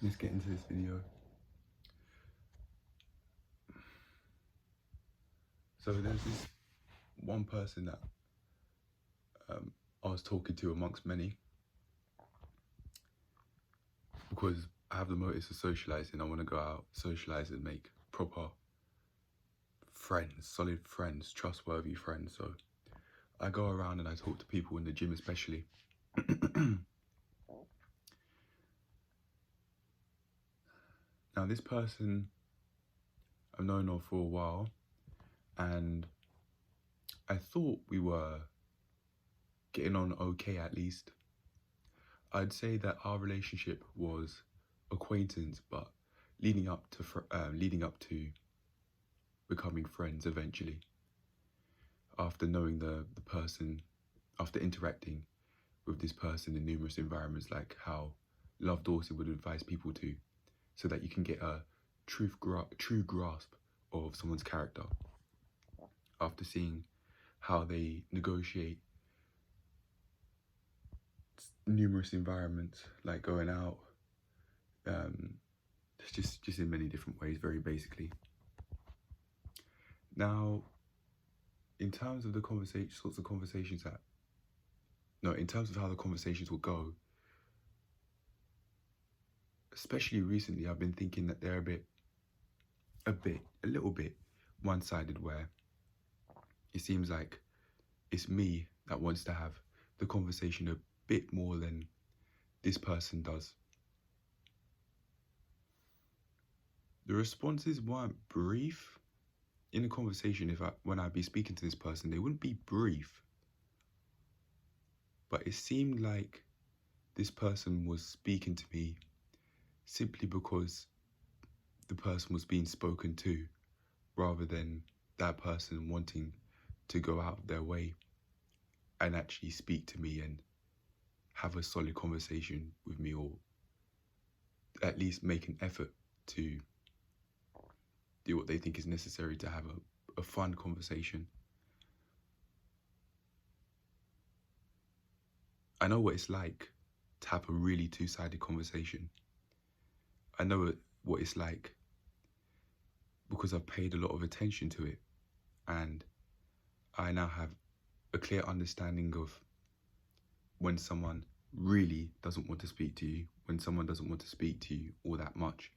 Let's get into this video. So there's this one person that I was talking to amongst many, because I have the motives of socializing. I want to go out, socialize, and make proper friends, solid friends, trustworthy friends. So I go around and I talk to people in the gym, especially. Now, this person I've known of for a while, and I thought we were getting on okay, at least. I'd say that our relationship was acquaintance, but leading up to becoming friends eventually. After knowing the person, after interacting with this person in numerous environments, like how Love Dorsey would advise people to, so that you can get a true grasp of someone's character. After seeing how they negotiate numerous environments, like going out, just in many different ways, very basically. Now, in terms of the in terms of how the conversations will go, especially recently, I've been thinking that they're a little bit one-sided, where it seems like it's me that wants to have the conversation a bit more than this person does. The responses weren't brief in the conversation. When I'd be speaking to this person, they wouldn't be brief, but it seemed like this person was speaking to me simply because the person was being spoken to, rather than that person wanting to go out of their way and actually speak to me and have a solid conversation with me, or at least make an effort to do what they think is necessary to have a fun conversation. I know what it's like to have a really two-sided conversation. I know what it's like because I've paid a lot of attention to it, and I now have a clear understanding of when someone really doesn't want to speak to you, when someone doesn't want to speak to you all that much,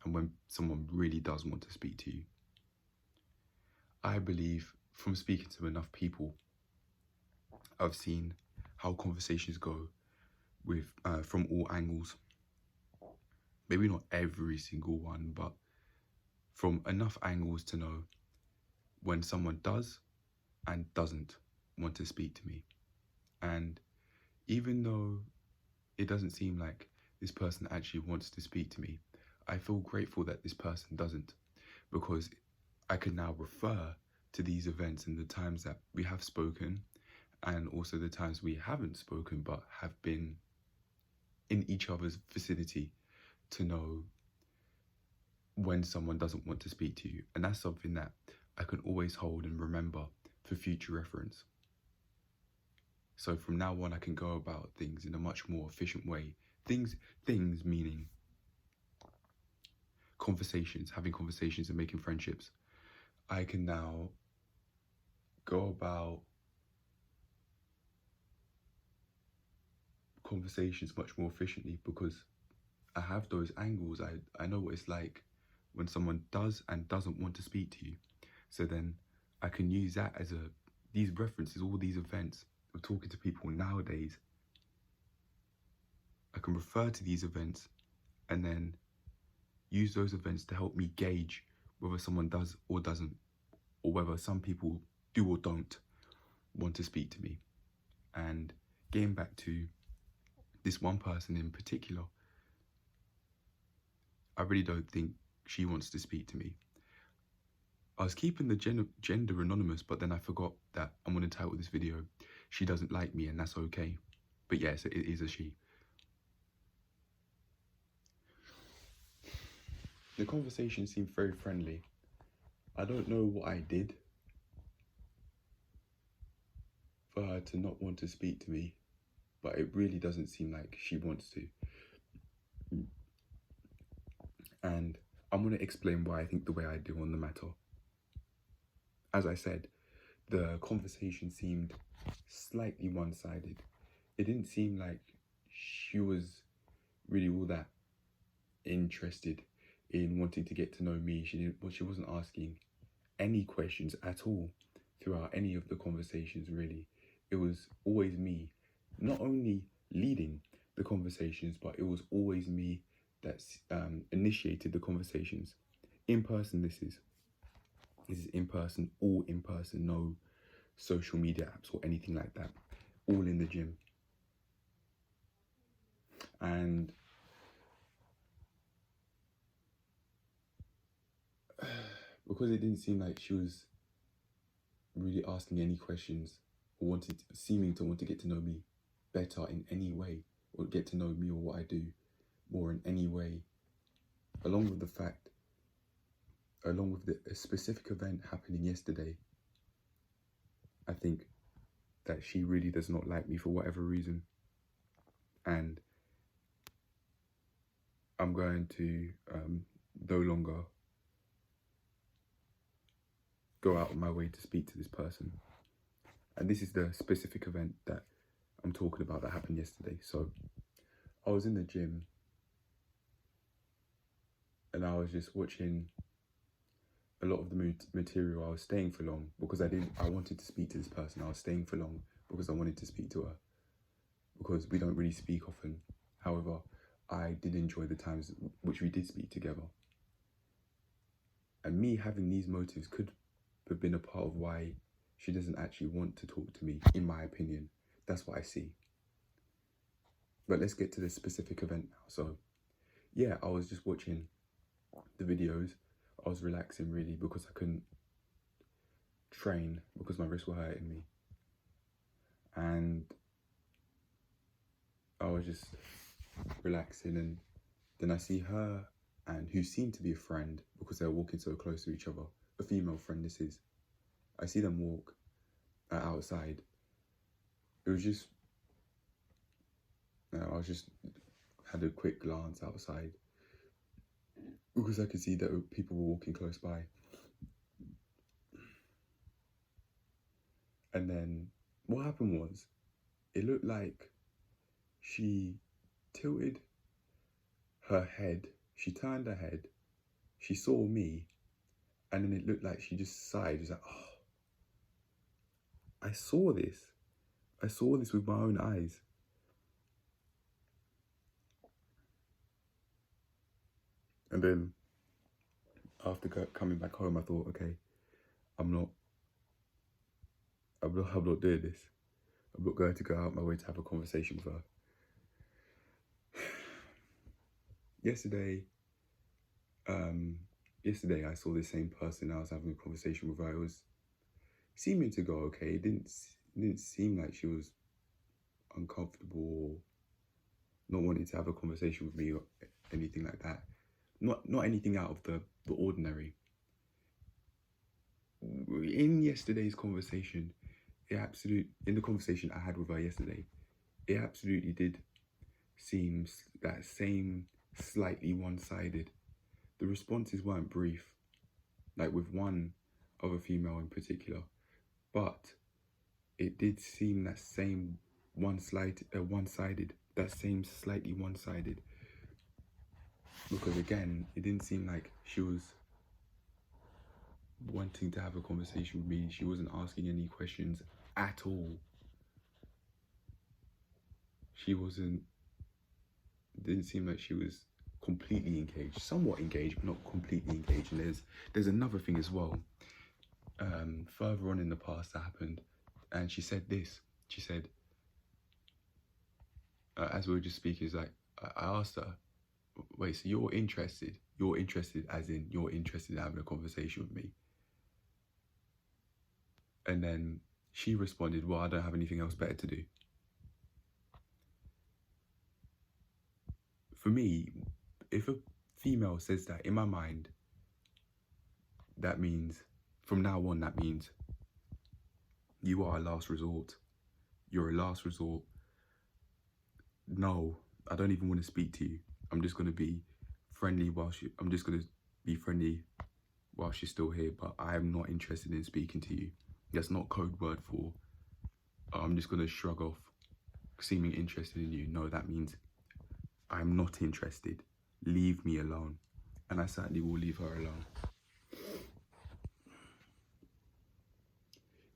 and when someone really does want to speak to you. I believe from speaking to enough people, I've seen how conversations go with from all angles. Maybe not every single one, but from enough angles to know when someone does and doesn't want to speak to me. And even though it doesn't seem like this person actually wants to speak to me, I feel grateful that this person doesn't, because I can now refer to these events and the times that we have spoken, and also the times we haven't spoken but have been in each other's vicinity, to know when someone doesn't want to speak to you. And that's something that I can always hold and remember for future reference. So from now on, I can go about things in a much more efficient way. Things meaning conversations, having conversations and making friendships. I can now go about conversations much more efficiently because I have those angles. I know what it's like when someone does and doesn't want to speak to you. So then I can use that as these references, all these events of talking to people nowadays. I can refer to these events and then use those events to help me gauge whether someone does or doesn't, or whether some people do or don't want to speak to me. And getting back to this one person in particular, I really don't think she wants to speak to me. I was keeping the gender anonymous, but then I forgot that I'm going to title this video, "She Doesn't Like Me," and that's okay. But yes, it is a she. The conversation seemed very friendly. I don't know what I did for her to not want to speak to me, but it really doesn't seem like she wants to. And I'm going to explain why I think the way I do on the matter. As I said, the conversation seemed slightly one-sided. It didn't seem like she was really all that interested in wanting to get to know me. She wasn't asking any questions at all throughout any of the conversations, really. It was always me, not only leading the conversations, but it was always me that initiated the conversations. In person, this is in person, all in person, no social media apps or anything like that, all in the gym. And because it didn't seem like she was really asking any questions or seeming to want to get to know me better in any way, or get to know me or what I do more in any way, along with a specific event happening yesterday, I think that she really does not like me for whatever reason. And I'm going to no longer go out of my way to speak to this person. And this is the specific event that I'm talking about that happened yesterday. So I was in the gym and I was just watching a lot of the material. I was staying for long because I wanted to speak to this person. I was staying for long because I wanted to speak to her, because we don't really speak often. However, I did enjoy the times which we did speak together. And me having these motives could have been a part of why she doesn't actually want to talk to me, in my opinion. That's what I see. But let's get to the specific event now. So yeah, I was just watching the videos. I was relaxing really because I couldn't train because my wrists were hurting me. And I was just relaxing, and then I see her and who seemed to be a friend because they were walking so close to each other. A female friend this is. I see them walk outside. It was just, I was just had a quick glance outside because I could see that people were walking close by. And then what happened was, it looked like she tilted her head, she turned her head, she saw me, and then it looked like she just sighed. She was like, oh, I saw this with my own eyes. And then after coming back home, I thought, okay, I'm not doing this. I'm not going to go out my way to have a conversation with her. Yesterday I saw the same person. I was having a conversation with her. It was seeming to go okay. It didn't seem like she was uncomfortable or not wanting to have a conversation with me or anything like that. Not anything out of the ordinary. In yesterday's conversation, in the conversation I had with her yesterday, it absolutely did seem that same slightly one-sided. The responses weren't brief, like with one other female in particular, but it did seem that same one-sided, that same slightly one-sided. Because again, it didn't seem like she was wanting to have a conversation with me. She wasn't asking any questions at all. Didn't seem like she was completely engaged. Somewhat engaged, but not completely engaged. And there's another thing as well. Further on in the past that happened, and she said this. She said, as we were just speaking, like, I asked her, wait, so you're interested as in you're interested in having a conversation with me? And then she responded, well, I don't have anything else better to do. For me, if a female says that, in my mind, that means, from now on, that means you are a last resort. You're a last resort. No, I don't even want to speak to you. I'm just going to be friendly I'm just gonna be friendly while she's still here, but I am not interested in speaking to you. That's not code word for I'm just gonna shrug off seeming interested in you. No, that means I'm not interested. Leave me alone. And I certainly will leave her alone.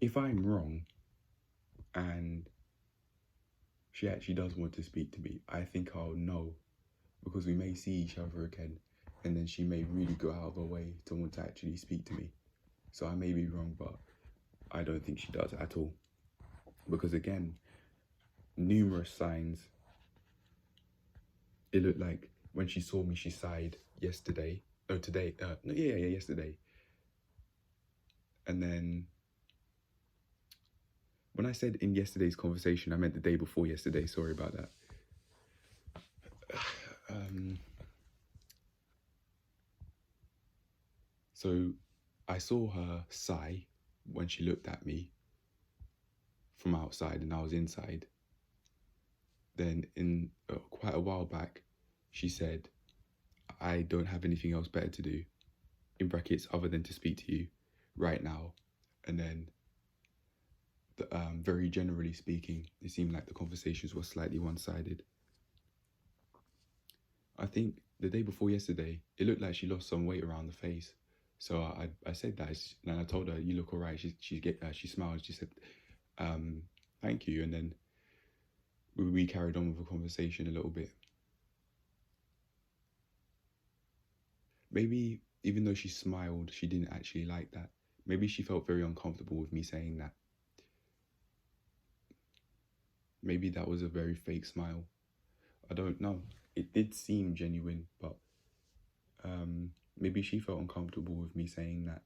If I'm wrong and she actually does want to speak to me, I think I'll know, because we may see each other again and then she may really go out of her way to want to actually speak to me. So I may be wrong, but I don't think she does at all. Because again, numerous signs. It looked like when she saw me, she sighed yesterday. Oh, today. No, yeah, yesterday. And then when I said in yesterday's conversation, I meant the day before yesterday. Sorry about that. So I saw her sigh when she looked at me from outside and I was inside. Then in quite a while back, she said, I don't have anything else better to do, in brackets, other than to speak to you right now. And then very generally speaking, it seemed like the conversations were slightly one-sided. I think the day before yesterday, it looked like she lost some weight around the face. So I said that, and I told her, you look all right. She smiled, she said, thank you. And then we carried on with the conversation a little bit. Maybe even though she smiled, she didn't actually like that. Maybe she felt very uncomfortable with me saying that. Maybe that was a very fake smile. I don't know. It did seem genuine, but maybe she felt uncomfortable with me saying that.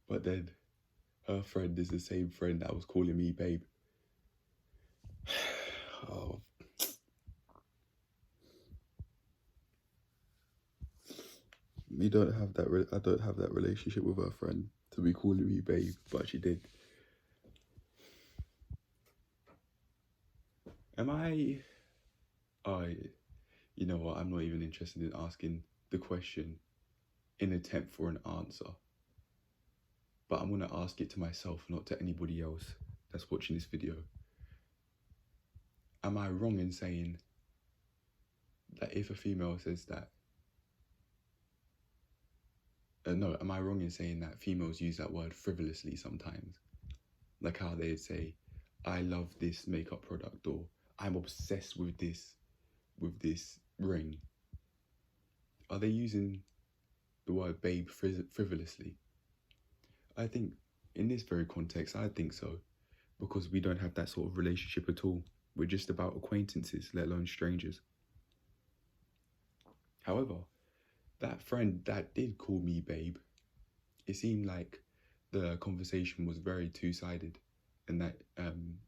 But then her friend is the same friend that was calling me babe. Oh. I don't have that relationship with her friend to be calling me babe, but she did. Am I? You know what? I'm not even interested in asking the question in attempt for an answer. But I'm gonna ask it to myself, not to anybody else that's watching this video. Am I wrong in saying that if a female says that? No, am I wrong in saying that females use that word frivolously sometimes? Like how they'd say, I love this makeup product, or I'm obsessed with this ring. Are they using the word babe frivolously? I think in this very context, I think so, because we don't have that sort of relationship at all. We're just about acquaintances, let alone strangers. However, that friend that did call me babe, it seemed like the conversation was very two-sided, and that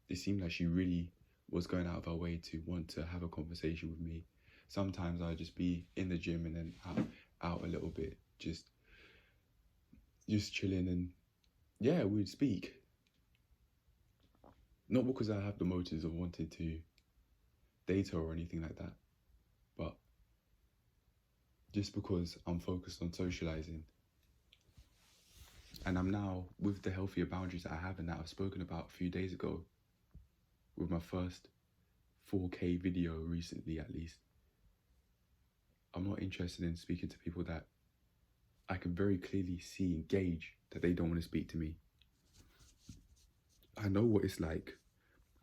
it seemed like she really was going out of her way to want to have a conversation with me. Sometimes I'd just be in the gym and then out a little bit, just chilling, and yeah, we'd speak. Not because I have the motives of wanting to date her or anything like that, but just because I'm focused on socializing. And I'm now, with the healthier boundaries that I have and that I've spoken about a few days ago, with my first 4K video recently at least, I'm not interested in speaking to people that I can very clearly see and gauge that they don't want to speak to me. I know what it's like.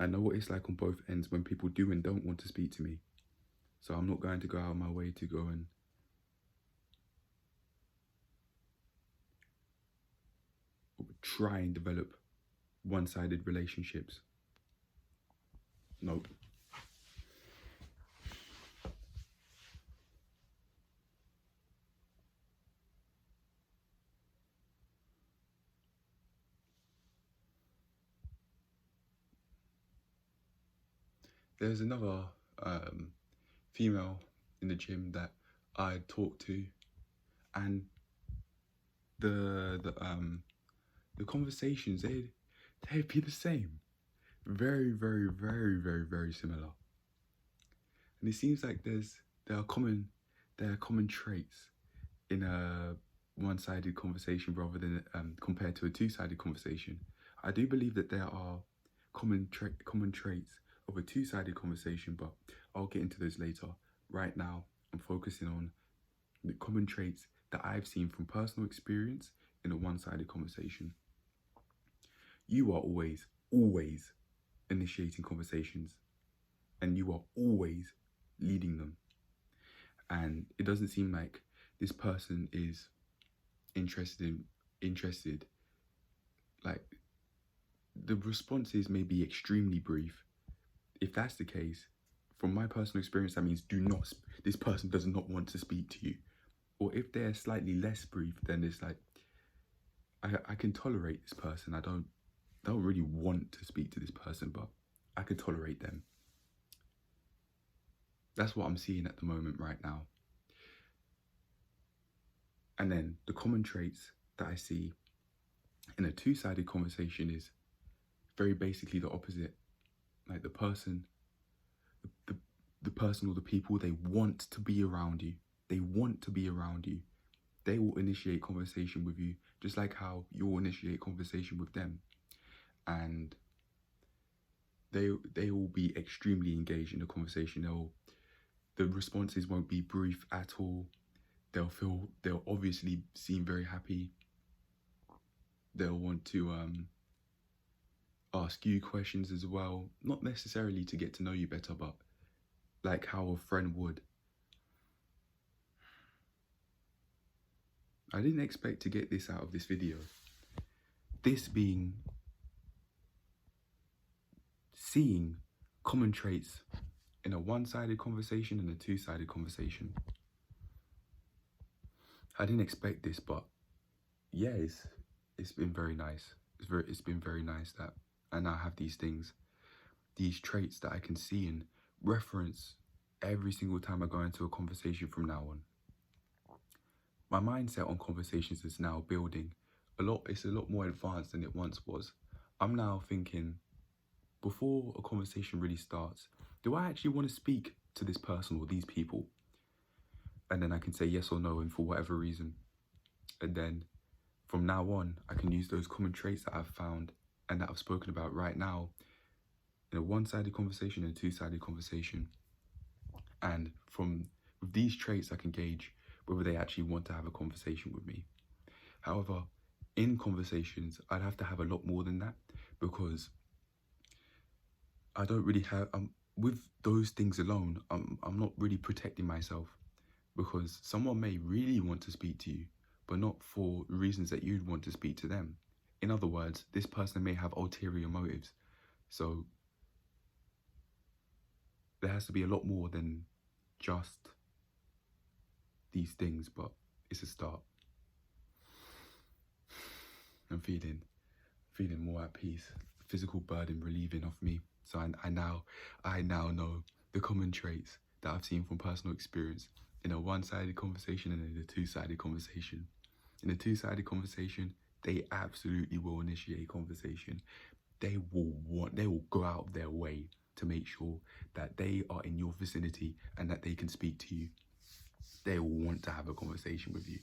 I know what it's like on both ends when people do and don't want to speak to me. So I'm not going to go out of my way to go and try and develop one-sided relationships. Nope. There's another female in the gym that I talked to, and the conversations they'd be the same. very, very, very, very, very similar. And it seems like there are common traits in a one-sided conversation rather than compared to a two-sided conversation. I do believe that there are common traits of a two-sided conversation, but I'll get into those later. Right now, I'm focusing on the common traits that I've seen from personal experience in a one-sided conversation. You are always initiating conversations, and you are always leading them. And it doesn't seem like this person is interested. Like, the responses may be extremely brief. If that's the case, from my personal experience, that means this person does not want to speak to you. Or if they're slightly less brief, then it's like, I can tolerate this person. I don't really want to speak to this person, but I can tolerate them. That's what I'm seeing at the moment right now. And then the common traits that I see in a two-sided conversation is very basically the opposite. Like the person or the people, they want to be around you. They want to be around you. They will initiate conversation with you, just like how you'll initiate conversation with them. And they will be extremely engaged in the conversation. The responses won't be brief at all. They'll obviously seem very happy. They'll want to ask you questions as well, not necessarily to get to know you better, but like how a friend would. I didn't expect to get this out of this video. This being seeing common traits in a one-sided conversation and a two-sided conversation. I didn't expect this, but yeah, it's been very nice. It's been very nice that I now have these traits that I can see and reference every single time I go into a conversation from now on. My mindset on conversations is now building it's a lot more advanced than it once was. I'm now thinking, before a conversation really starts, do I actually want to speak to this person or these people? And then I can say yes or no, and for whatever reason. And then from now on, I can use those common traits that I've found and that I've spoken about right now in a one-sided conversation and a two-sided conversation. And with these traits, I can gauge whether they actually want to have a conversation with me. However, in conversations, I'd have to have a lot more than that, because I don't really have, with those things alone, I'm not really protecting myself, because someone may really want to speak to you, but not for reasons that you'd want to speak to them. In other words, this person may have ulterior motives. So there has to be a lot more than just these things, but it's a start. I'm feeling more at peace. Physical burden relieving off me. So I now know the common traits that I've seen from personal experience in a one-sided conversation and in a two-sided conversation. In a two-sided conversation, they absolutely will initiate conversation. They will go out of their way to make sure that they are in your vicinity and that they can speak to you. They will want to have a conversation with you.